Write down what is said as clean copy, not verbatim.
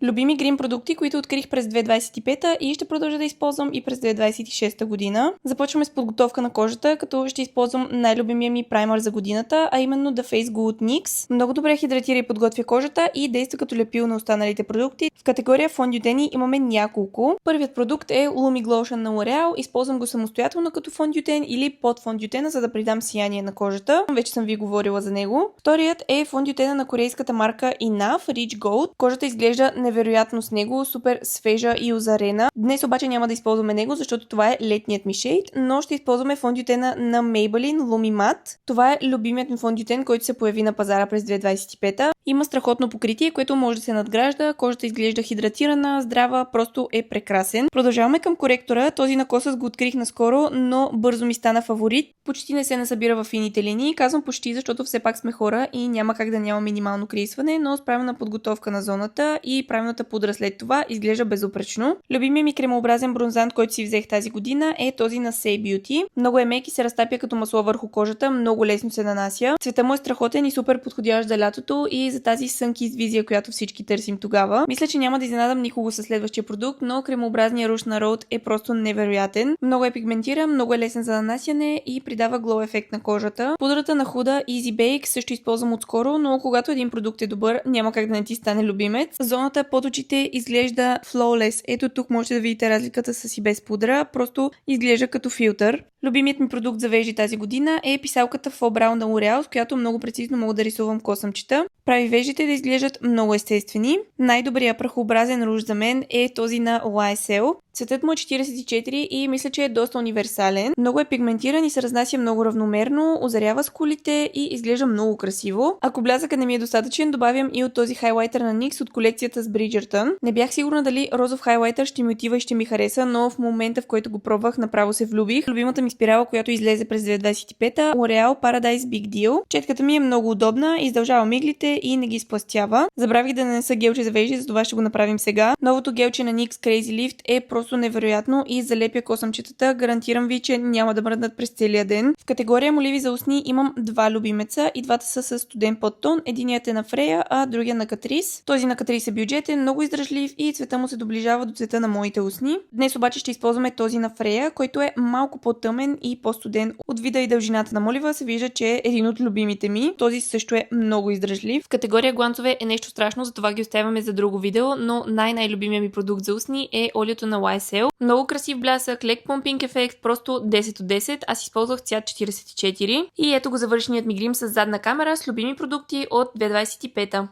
Любими грим продукти, които открих през 2025 и ще продължа да използвам и през 2026 година. Започваме с подготовка на кожата, като ще използвам най-любимия ми праймер за годината, а именно The Face Glow от NYX. Много добре хидратира и подготвя кожата и действа като лепил на останалите продукти. В категория фондютени имаме няколко. Първият продукт е Lumi Glotion на L'Oreal. Използвам го самостоятелно като фондютен или под фондютена, за да придам сияние на кожата. Вече съм ви говорила за него. Вторият е фондютена на корейската марка Enough Rich Gold. Кожата изглежда невероятно с него, супер свежа и озарена. Днес обаче няма да използваме него, защото това е летният ми шейд, но ще използваме фондютена на Maybelline Lumi Matte. Това е любимият ми фондютен, който се появи на пазара през 2025. Има страхотно покритие, което може да се надгражда, кожата изглежда хидратирана, здрава, просто е прекрасен. Продължаваме към коректора. Този на Kosas го открих наскоро, но бързо ми стана фаворит. Почти не се насъбира в фините линии. Казвам почти, защото все пак сме хора и няма как да няма минимално крийсване, но с правилна подготовка на зоната и правилната пудра след това изглежда безупречно. Любимият ми кремообразен бронзант, който си взех тази година, е този на Say Beauty. Много е мек и се разтапя като масло върху кожата, много лесно се нанася. Цветът му е страхотен и супер подходящ за лятото и за тази сънкист визия, която всички търсим тогава. Мисля, че няма да изненадам никого със следващия продукт, но кремообразният руш на Rode е просто невероятен. Много е пигментиран, много е лесен за нанасяне и придава глоу ефект на кожата. Пудрата на Huda Easy Bake също използвам отскоро, но когато един продукт е добър, няма как да не ти стане любимец. Зоната под очите изглежда flawless. Ето тук можете да видите разликата с и без пудра, просто изглежда като филтър. Любимият ми продукт за вежди тази година е писалката Faux Brow на L'Oreal, с която много прецизно мога да рисувам косъмчета. Прави веждите да изглеждат много естествени. Най-добрият прахообразен руж за мен е този на YSL. Цветът му е 44 и мисля, че е доста универсален. Много е пигментиран и се разнася много равномерно, озарява скулите и изглежда много красиво. Ако блясъкът не ми е достатъчен, добавям и от този хайлайтер на NYX от колекцията с Bridgerton. Не бях сигурна дали розов хайлайтер ще ми отива и ще ми хареса, но в момента, в който го пробвах, направо се влюбих. Любимата ми спирала, която излезе през 2025, L'Oreal Paradise Big Deal. Четката ми е много удобна, издължава миглите и не ги сплъстява. Забравих да нанеса гелче за вежди, за това ще го направим сега. Новото гелче на NYX Crazy Lift е просто невероятно и залепя косъмчетата. Гарантирам ви, че няма да мръднат през целия ден. В категория моливи за устни имам два любимеца и двата са с студен подтон. Единият е на Freya, а другия на Catrice. Този на Catrice е бюджетен, много издръжлив и цвета му се доближава до цвета на моите устни. Днес обаче ще използваме този на Freya, който е малко по-тъмен и по-студен. От вида и дължината на молива се вижда, че е един от любимите ми. Този също е много издръжлив. В категория гланцове е нещо страшно, затова ги оставяме за друго видео, но най-любимия ми продукт за устни е олиото на YSL. Много красив блясък, лек помпинг ефект, просто 10 от 10. Аз използвах цвят 44. И ето го завършеният ми грим с задна камера с любими продукти от 2025.